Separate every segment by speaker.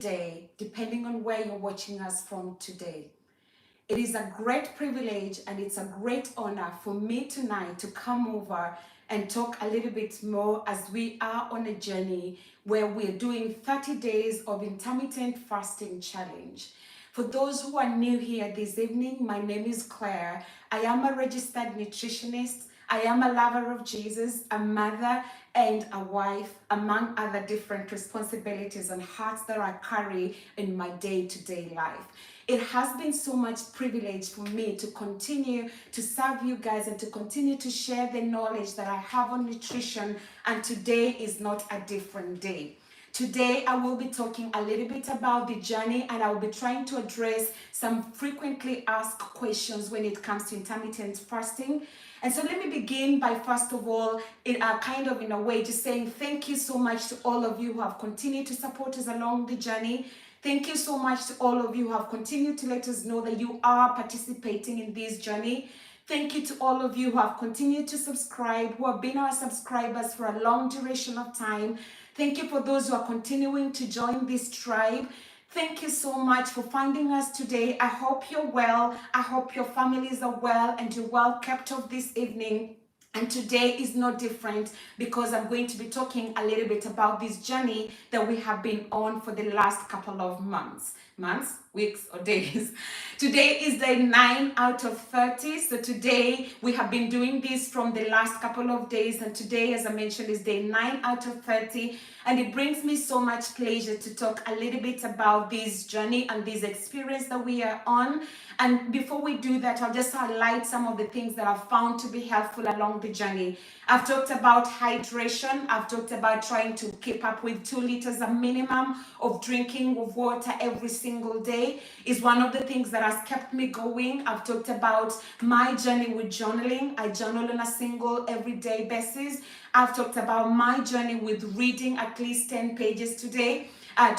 Speaker 1: day, depending on where you're watching us from today. It is a great privilege and it's a great honor for me tonight to come over and talk a little bit more as we are on a journey where we're doing 30 days of intermittent fasting challenge. For those who are new here this evening, my name is Claire. I am a registered nutritionist. I am a lover of Jesus, a mother and a wife, among other different responsibilities and hats that I carry in my day-to-day life. It has been so much privilege for me to continue to serve you guys and to continue to share the knowledge that I have on nutrition, and today is not a different day. Today, I will be talking a little bit about the journey, and I will be trying to address some frequently asked questions when it comes to intermittent fasting. And so let me begin by, first of all, in a way, just saying thank you so much to all of you who have continued to support us along the journey. Thank you so much to all of you who have continued to let us know that you are participating in this journey. Thank you to all of you who have continued to subscribe, who have been our subscribers for a long duration of time. Thank you for those who are continuing to join this tribe. Thank you so much for finding us today. I hope you're well. I hope your families are well and you're well kept of this evening. And today is no different because I'm going to be talking a little bit about this journey that we have been on for the last couple of months, weeks or days. Today is day 9 out of 30. So today we have been doing this from the last couple of days. And today, as I mentioned, is day 9 out of 30. And it brings me so much pleasure to talk a little bit about this journey and this experience that we are on. And before we do that, I'll just highlight some of the things that I've found to be helpful along the journey. I've talked about hydration. I've talked about trying to keep up with 2 liters a minimum of drinking of water every single day is one of the things that has kept me going. I've talked about my journey with journaling. I journal on a single everyday basis. I've talked about my journey with reading at least 10 pages today.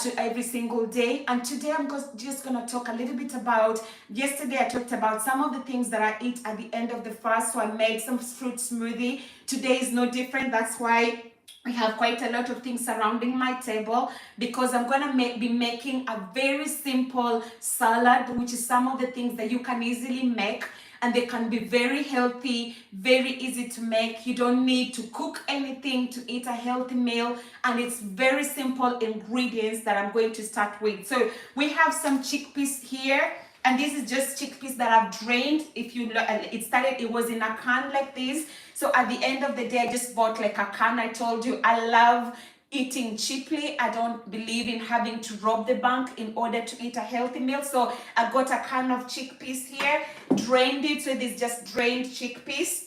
Speaker 1: To every single day. And today I'm just going to talk a little bit about, yesterday I talked about some of the things that I eat at the end of the fast. So I made some fruit smoothie. Today is no different. That's why we have quite a lot of things surrounding my table, because I'm going to be making a very simple salad, which is some of the things that you can easily make. And they can be very healthy, very easy to make. You don't need to cook anything to eat a healthy meal. And it's very simple ingredients that I'm going to start with. So we have some chickpeas here. And this is just chickpeas that I've drained. If you look, it was in a can like this. So at the end of the day, I just bought like a can. I told you I love eating cheaply. I don't believe in having to rob the bank in order to eat a healthy meal. So I got a can of chickpeas here, drained it. So it is just drained chickpeas.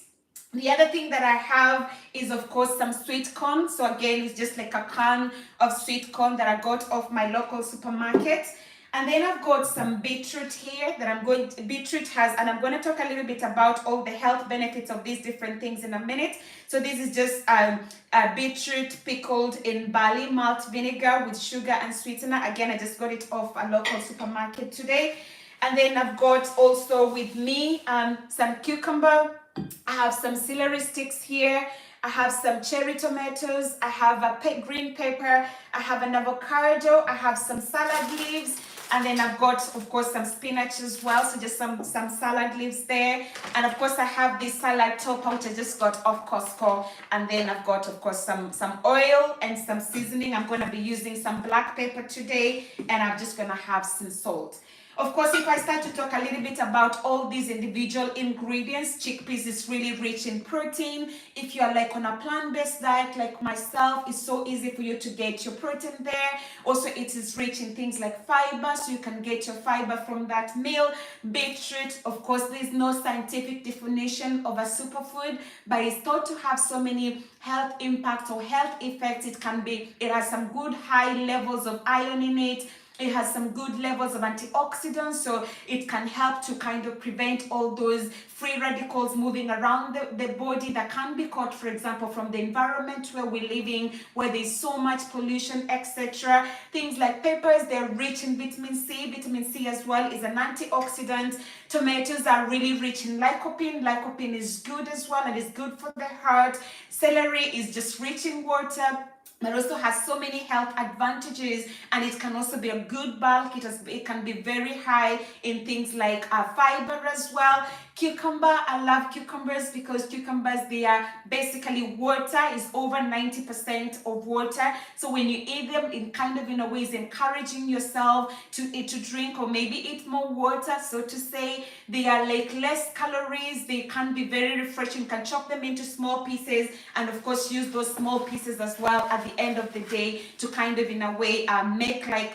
Speaker 1: The other thing that I have is, of course, some sweet corn. So again, it's just like a can of sweet corn that I got off my local supermarket. And then I've got some beetroot here that I'm going to talk a little bit about all the health benefits of these different things in a minute. So this is just a beetroot pickled in barley malt vinegar with sugar and sweetener. Again, I just got it off a local supermarket today. And then I've got also with me some cucumber. I have some celery sticks here. I have some cherry tomatoes. I have a green pepper. I have an avocado. I have some salad leaves. And then I've got, of course, some spinach as well. So just some salad leaves there. And of course, I have this salad topper, which I just got off Costco. And then I've got, of course, some oil and some seasoning. I'm going to be using some black pepper today. And I'm just going to have some salt. Of course, if I start to talk a little bit about all these individual ingredients, chickpeas is really rich in protein. If you are like on a plant-based diet like myself, it's so easy for you to get your protein there. Also, it is rich in things like fiber, so you can get your fiber from that meal. Beetroot, of course, there's no scientific definition of a superfood, but it's thought to have so many health impacts or health effects. It has some good high levels of iron in it. It has some good levels of antioxidants, so it can help to kind of prevent all those free radicals moving around the body that can be caught, for example, from the environment where we're living, where there's so much pollution, etc. Things like peppers, they're rich in vitamin C. Vitamin C as well is an antioxidant. Tomatoes are really rich in lycopene. Lycopene is good as well and is good for the heart. Celery is just rich in water. but also has so many health advantages, and it can also be a good bulk. It can be very high in things like fiber as well. Cucumber, I love cucumbers because cucumbers, they are basically water, is over 90% of water. So when you eat them, in kind of in a way is encouraging yourself to drink or maybe eat more water, so to say. They are like less calories, they can be very refreshing. You can chop them into small pieces, and of course use those small pieces as well at the end of the day to kind of in a way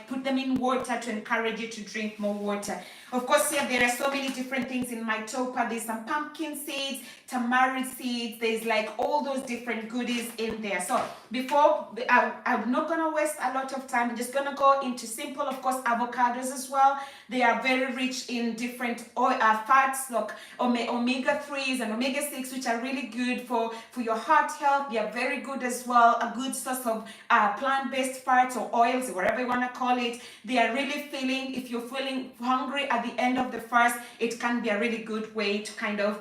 Speaker 1: put them in water to encourage you to drink more water. Of course, here there are so many different things in my topper. There's some pumpkin seeds, tamarind seeds, there's like all those different goodies in there. So before, I'm not gonna waste a lot of time. I'm just gonna go into simple, of course, avocados as well. They are very rich in different fats, like omega-3s and omega-6, which are really good for your heart health. They are very good as well, a good source of plant-based fats or oils, whatever you want to call it. They are really filling. If you're feeling hungry at the end of the fast, it can be a really good way to kind of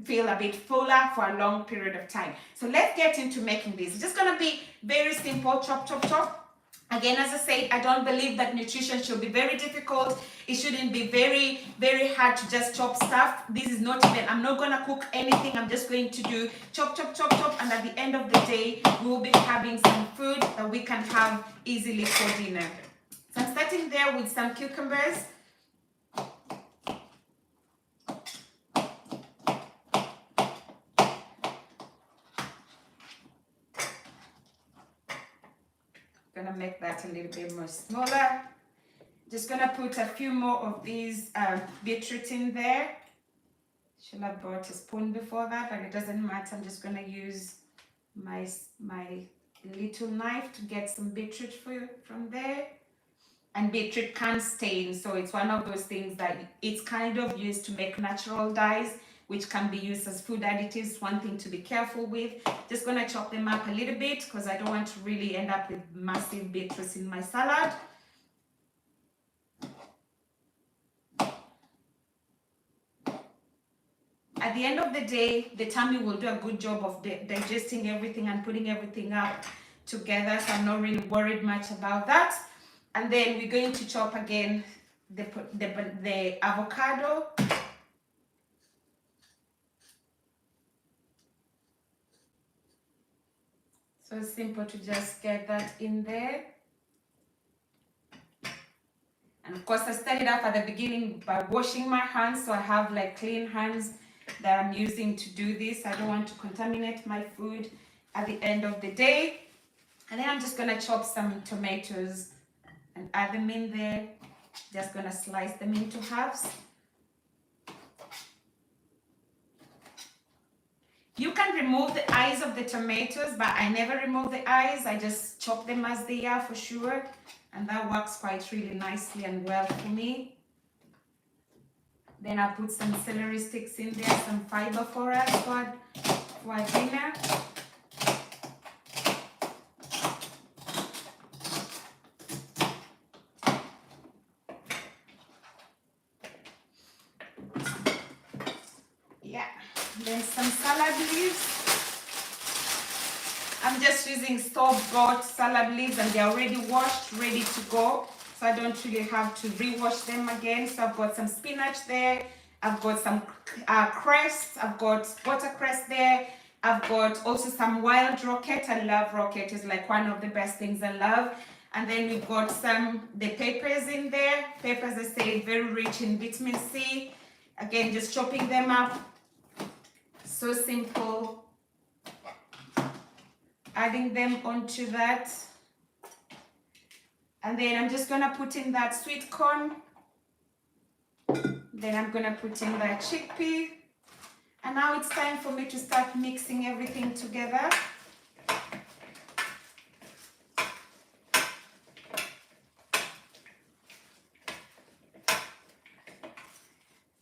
Speaker 1: feel a bit fuller for a long period of time. So let's get into making this. It's just going to be very simple, chop, chop, chop. Again, as I said, I don't believe that nutrition should be very difficult. It shouldn't be very, very hard to just chop stuff. This is not even, I'm not going to cook anything. I'm just going to do chop, chop, chop, chop. And at the end of the day, we'll be having some food that we can have easily for dinner. So I'm starting there with some cucumbers. Gonna make that a little bit more smaller. Just gonna put a few more of these beetroot in there. Should have brought a spoon before that, but it doesn't matter. I'm just gonna use my little knife to get some beetroot from there. And beetroot can stain, so it's one of those things that it's kind of used to make natural dyes, which can be used as food additives. One thing to be careful with. Just gonna chop them up a little bit because I don't want to really end up with massive beetroots in my salad. At the end of the day, the tummy will do a good job of digesting everything and putting everything up together, so I'm not really worried much about that. And then we're going to chop again the avocado. So it's simple to just get that in there. And of course, I started off at the beginning by washing my hands, so I have like clean hands that I'm using to do this. I don't want to contaminate my food at the end of the day. And then I'm just gonna chop some tomatoes and add them in there. Just gonna slice them into halves. You can remove the eyes of the tomatoes, but I never remove the eyes. I just chop them as they are for sure. And that works quite really nicely and well for me. Then I put some celery sticks in there, some fiber for us for dinner. Yeah, then some salad leaves. I'm just using store-bought salad leaves and they're already washed, ready to go. So I don't really have to rewash them again. So I've got some spinach there. I've got some cress. I've got watercress there. I've got also some wild rocket. I love rocket. It's like one of the best things I love. And then we've got the peppers in there. Peppers, I say, very rich in vitamin C. Again, just chopping them up. So simple. Adding them onto that. And then I'm just gonna put in that sweet corn. Then I'm gonna put in that chickpea. And now it's time for me to start mixing everything together.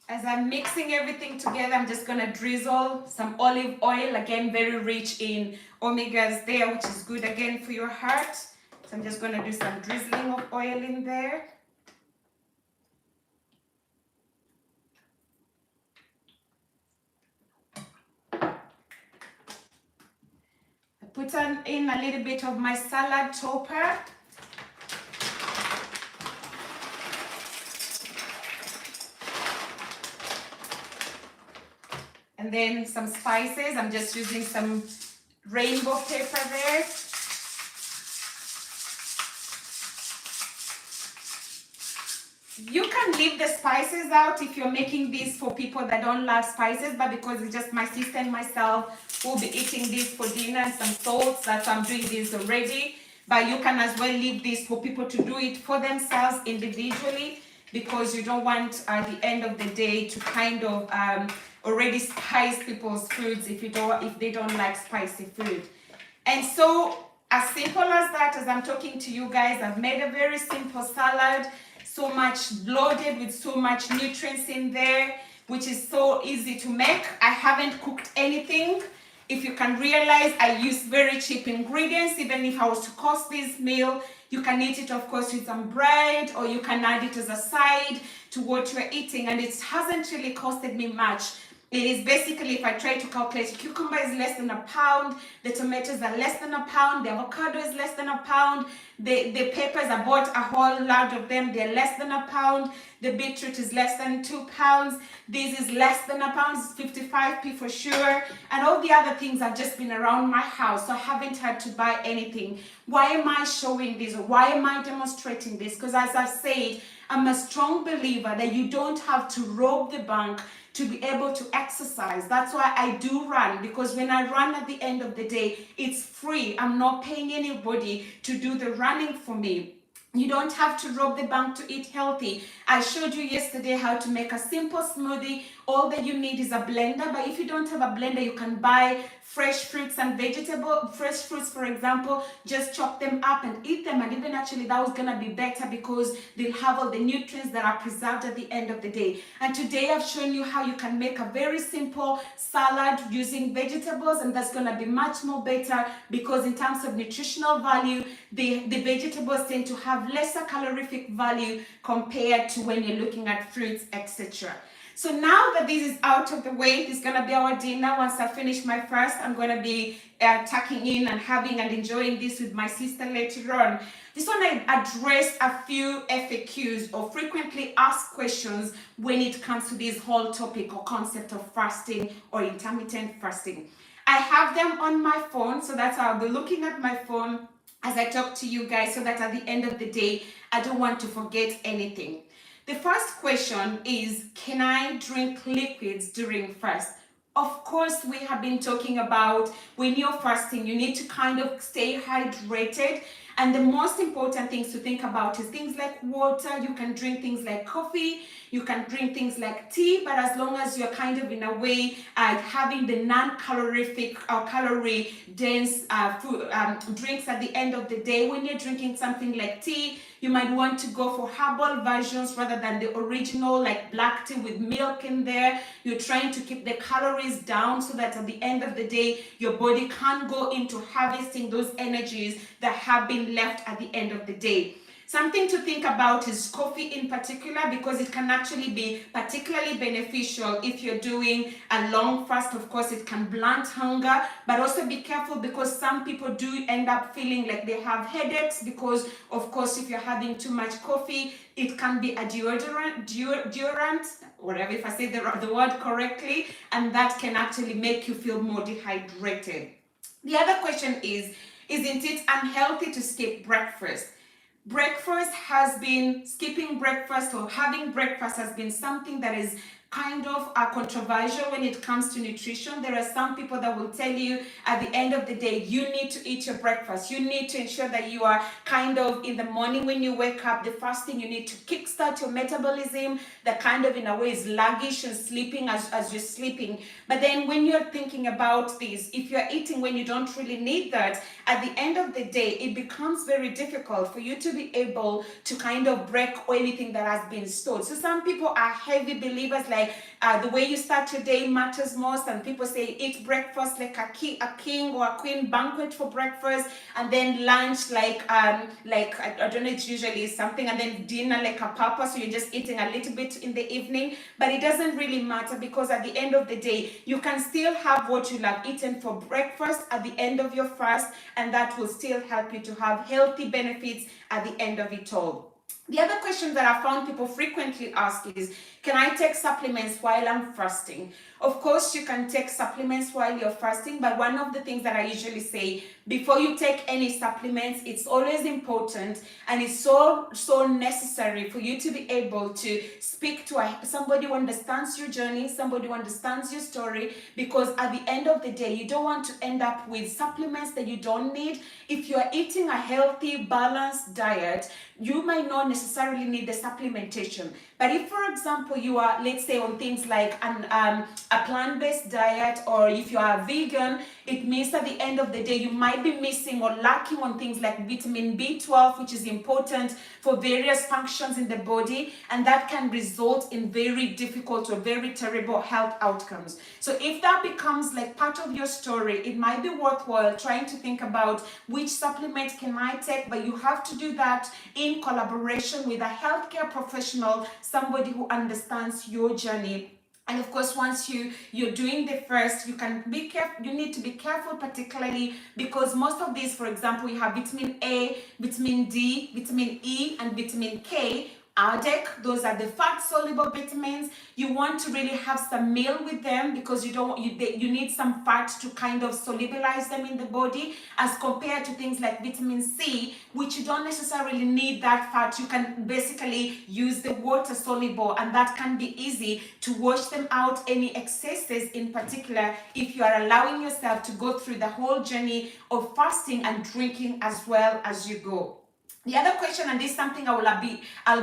Speaker 1: As I'm mixing everything together, I'm just gonna drizzle some olive oil, again, very rich in omegas there, which is good again for your heart. So I'm just gonna do some drizzling of oil in there. I put in a little bit of my salad topper. And then some spices. I'm just using some rainbow pepper there. You can leave the spices out if you're making this for people that don't love spices, but because it's just my sister and myself who will be eating this for dinner and some salts, that's why I'm doing this already. But you can as well leave this for people to do it for themselves individually, because you don't want at the end of the day to kind of already spice people's foods if they don't like spicy food. And so as simple as that, as I'm talking to you guys, I've made a very simple salad, so much loaded with so much nutrients in there, which is so easy to make. I haven't cooked anything. If you can realize, I use very cheap ingredients. Even if I was to cost this meal, you can eat it, of course, with some bread, or you can add it as a side to what you're eating, and it hasn't really costed me much. It is basically, if I try to calculate, cucumber is less than a pound, the tomatoes are less than a pound, the avocado is less than a pound, the peppers, I bought a whole lot of them, they're less than a pound, the beetroot is less than 2 pounds, this is less than a pound, it's 55p for sure, and all the other things have just been around my house, so I haven't had to buy anything. Why am I showing this, or why am I demonstrating this? Because as I've said, I'm a strong believer that you don't have to rob the bank to be able to exercise. That's why I do run, because when I run at the end of the day, it's free. I'm not paying anybody to do the running for me. You don't have to rob the bank to eat healthy. I showed you yesterday how to make a simple smoothie. All that you need is a blender, but if you don't have a blender, you can buy fresh fruits and vegetables. Fresh fruits, for example, just chop them up and eat them, and even actually that was gonna be better because they'll have all the nutrients that are preserved at the end of the day. And today I've shown you how you can make a very simple salad using vegetables, and that's gonna be much more better because in terms of nutritional value, the vegetables tend to have lesser calorific value compared to when you're looking at fruits, etc. So now that this is out of the way, this is going to be our dinner. Once I finish my first, I'm going to be tucking in and having and enjoying this with my sister later on. This one, I addressed a few FAQs, or frequently asked questions, when it comes to this whole topic or concept of fasting or intermittent fasting. I have them on my phone, so that's how I'll be looking at my phone as I talk to you guys, so that at the end of the day, I don't want to forget anything. The first question is, can I drink liquids during fast? Of course, we have been talking about when you're fasting, you need to kind of stay hydrated. And the most important things to think about is things like water. You can drink things like coffee, you can drink things like tea, but as long as you're kind of in a way having the non-calorific or calorie-dense food drinks at the end of the day. When you're drinking something like tea, you might want to go for herbal versions rather than the original, like black tea with milk in there. You're trying to keep the calories down so that at the end of the day, your body can go into harvesting those energies that have been left at the end of the day. Something to think about is coffee in particular, because it can actually be particularly beneficial if you're doing a long fast. Of course, it can blunt hunger, but also be careful because some people do end up feeling like they have headaches because, of course, if you're having too much coffee, it can be a deodorant, whatever, if I say the word correctly, and that can actually make you feel more dehydrated. The other question is, isn't it unhealthy to skip breakfast? Skipping breakfast or having breakfast has been something that is kind of controversial when it comes to nutrition. There are some people that will tell you at the end of the day, you need to eat your breakfast. You need to ensure that you are kind of in the morning when you wake up, the first thing you need to kickstart your metabolism that kind of in a way is sluggish and sleeping as you're sleeping. But then when you're thinking about this, if you're eating when you don't really need that, at the end of the day, it becomes very difficult for you to be able to kind of break anything that has been stored. So some people are heavy believers like, like the way you start your day matters most, and people say eat breakfast like a king or a queen banquet for breakfast, and then lunch like I don't know, it's usually something, and then dinner like a papa, so you're just eating a little bit in the evening. But it doesn't really matter, because at the end of the day you can still have what you have eaten for breakfast at the end of your fast, and that will still help you to have healthy benefits at the end of it all. The other question that I found people frequently ask is, can I take supplements while I'm fasting? Of course, you can take supplements while you're fasting, but one of the things that I usually say, before you take any supplements, it's always important and it's so necessary for you to be able to speak to somebody who understands your journey, somebody who understands your story, because at the end of the day, you don't want to end up with supplements that you don't need. If you're eating a healthy, balanced diet, you might not necessarily need the supplementation. But if, for example, you are, let's say, on things like a plant-based diet, or if you are vegan, it means at the end of the day, you might be missing or lacking on things like vitamin B12, which is important for various functions in the body, and that can result in very difficult or very terrible health outcomes. So if that becomes like part of your story, it might be worthwhile trying to think about which supplement can I take, but you have to do that in collaboration with a healthcare professional, somebody who understands your journey. And of course, once you're doing the first, you can be careful. You need to be careful, particularly because most of these, for example, you have vitamin A, vitamin D, vitamin E, and vitamin K. ADEC, those are the fat-soluble vitamins. You want to really have some meal with them, because you need some fat to kind of solubilize them in the body, as compared to things like vitamin C, which you don't necessarily need that fat. You can basically use the water soluble, and that can be easy to wash them out, any excesses in particular, if you are allowing yourself to go through the whole journey of fasting and drinking as well as you go. The other question, and this is something I'll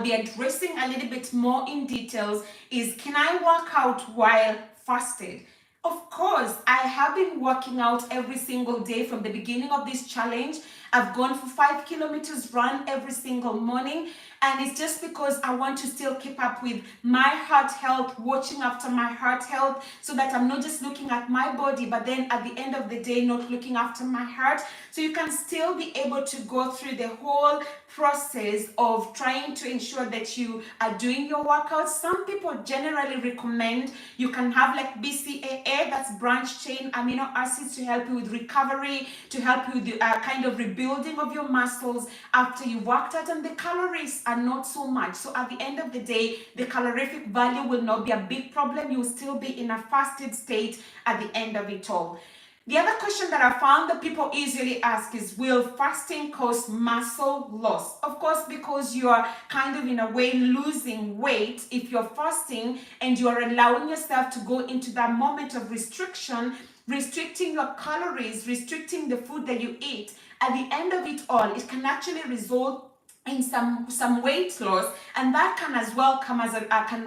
Speaker 1: be addressing a little bit more in details, is can I work out while fasted? Of course, I have been working out every single day from the beginning of this challenge. I've gone for 5 kilometers run every single morning, and it's just because I want to still keep up with my heart health, watching after my heart health, so that I'm not just looking at my body, but then at the end of the day, not looking after my heart. So you can still be able to go through the whole process of trying to ensure that you are doing your workouts. Some people generally recommend you can have like BCAA, that's branch chain amino acids, to help you with recovery, to help you with the kind of rebuilding of your muscles after you worked out, and the calories are not so much. So at the end of the day, the calorific value will not be a big problem. You will still be in a fasted state at the end of it all. The other question that I found that people easily ask is, will fasting cause muscle loss? Of course, because you are kind of in a way losing weight if you're fasting and you are allowing yourself to go into that moment of restriction, restricting your calories, restricting the food that you eat. At the end of it all, it can actually result in some weight loss, and that can as well come as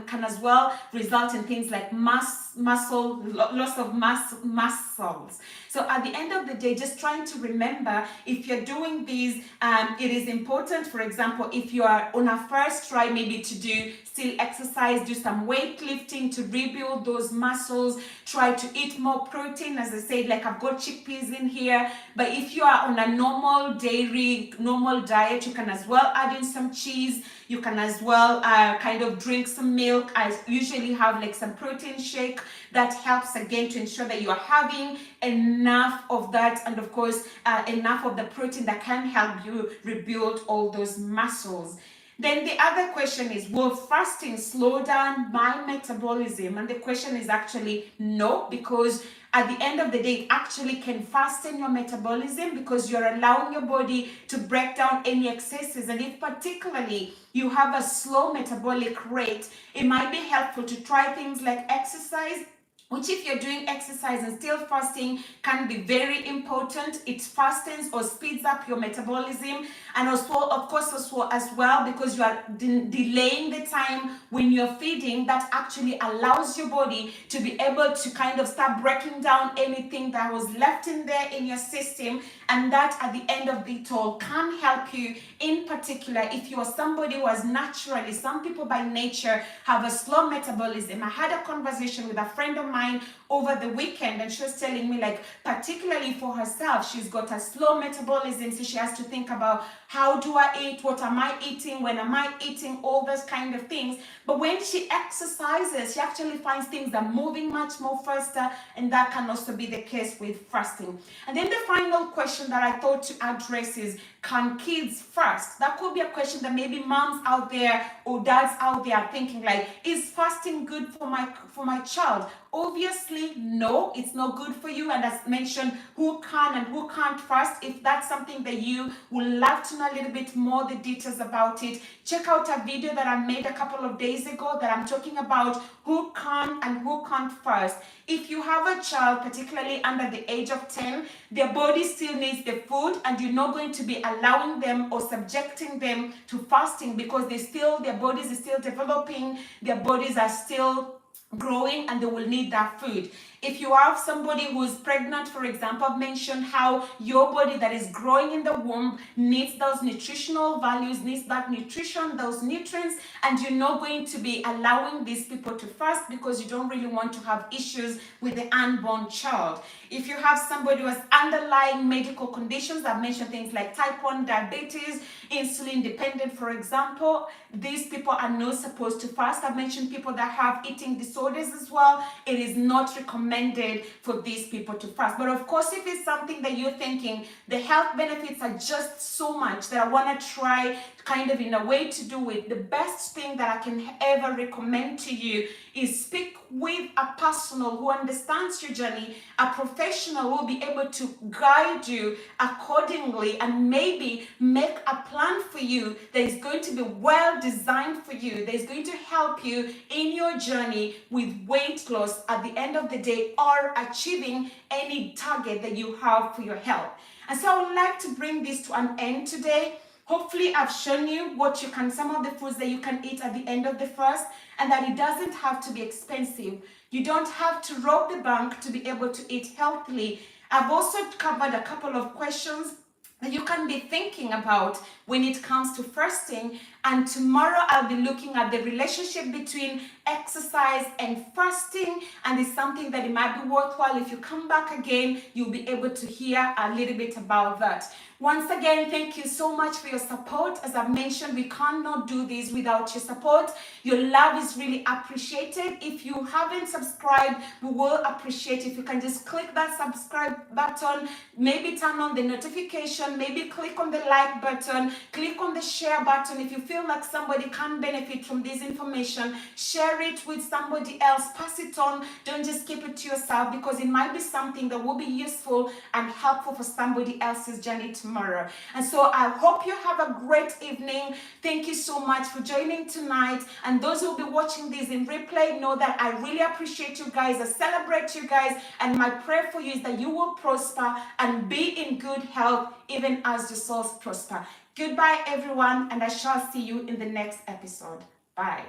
Speaker 1: can as well result in things like loss of muscles. So at the end of the day, just trying to remember, if you're doing these, it is important. For example, if you are on a first try, maybe to do still exercise, do some weightlifting to rebuild those muscles, try to eat more protein. As I said, like I've got chickpeas in here, but if you are on a normal diet, you can as well add in some cheese. You can as well kind of drink some milk. I usually have like some protein shake that helps again to ensure that you are having enough of that, and of course enough of the protein that can help you rebuild all those muscles. Then the other question is, will fasting slow down my metabolism? And the question is actually no, because at the end of the day, it actually can fasten your metabolism, because you're allowing your body to break down any excesses. And if particularly you have a slow metabolic rate, it might be helpful to try things like exercise, which if you're doing exercise and still fasting can be very important. It fastens or speeds up your metabolism, and also of course also as well, because you are delaying the time when you're feeding, that actually allows your body to be able to kind of start breaking down anything that was left in there in your system, and that at the end of it all can help you. In particular, if you are somebody who has naturally, some people by nature have a slow metabolism. I had a conversation with a friend of mine over the weekend, and she was telling me, like, particularly for herself, she's got a slow metabolism, so she has to think about, how do I eat, what am I eating, when am I eating, all those kind of things. But when she exercises, she actually finds things are moving much more faster, and that can also be the case with fasting. And then the final question that I thought to address is, can kids fast? That could be a question that maybe moms out there or dads out there are thinking, like, is fasting good for my child? Obviously, no, it's not good for you. And as mentioned, who can and who can't fast? If that's something that you would love to know a little bit more, the details about it, check out a video that I made a couple of days ago that I'm talking about who can and who can't fast. If you have a child, particularly under the age of 10, their body still needs the food, and you're not going to be allowing them or subjecting them to fasting, because their bodies are still developing, their bodies are still growing, and they will need that food. If you have somebody who's pregnant, for example, I've mentioned how your body that is growing in the womb needs those nutritional values, needs that nutrition, those nutrients, and you're not going to be allowing these people to fast because you don't really want to have issues with the unborn child. If you have somebody who has underlying medical conditions, I've mentioned things like type 1 diabetes, insulin dependent, for example, these people are not supposed to fast. I've mentioned people that have eating disorders as well. It is not recommended for these people to fast. But of course, if it's something that you're thinking the health benefits are just so much that I want to try kind of in a way to do it, the best thing that I can ever recommend to you is speak with a personal who understands your journey, a professional who will be able to guide you accordingly and maybe make a plan for you that is going to be well designed for you, that is going to help you in your journey with weight loss at the end of the day, or achieving any target that you have for your health. And so I would like to bring this to an end today. Hopefully I've shown you some of the foods that you can eat at the end of the fast, and that it doesn't have to be expensive. You don't have to rob the bank to be able to eat healthily. I've also covered a couple of questions that you can be thinking about when it comes to fasting. And tomorrow I'll be looking at the relationship between exercise and fasting, and it's something that it might be worthwhile. If you come back again, you'll be able to hear a little bit about that. Once again, thank you so much for your support. As I've mentioned, we cannot do this without your support. Your love is really appreciated. If you haven't subscribed, we will appreciate if you can just click that subscribe button, maybe turn on the notification, maybe click on the like button, click on the share button. If you feel like somebody can benefit from this information, share it with somebody else, pass it on. Don't just keep it to yourself, because it might be something that will be useful and helpful for somebody else's journey tomorrow. And so I hope you have a great evening. Thank you so much for joining tonight. And those who will be watching this in replay, know that I really appreciate you guys. I celebrate you guys. And my prayer for you is that you will prosper and be in good health, even as your souls prosper. Goodbye, everyone, and I shall see you in the next episode. Bye.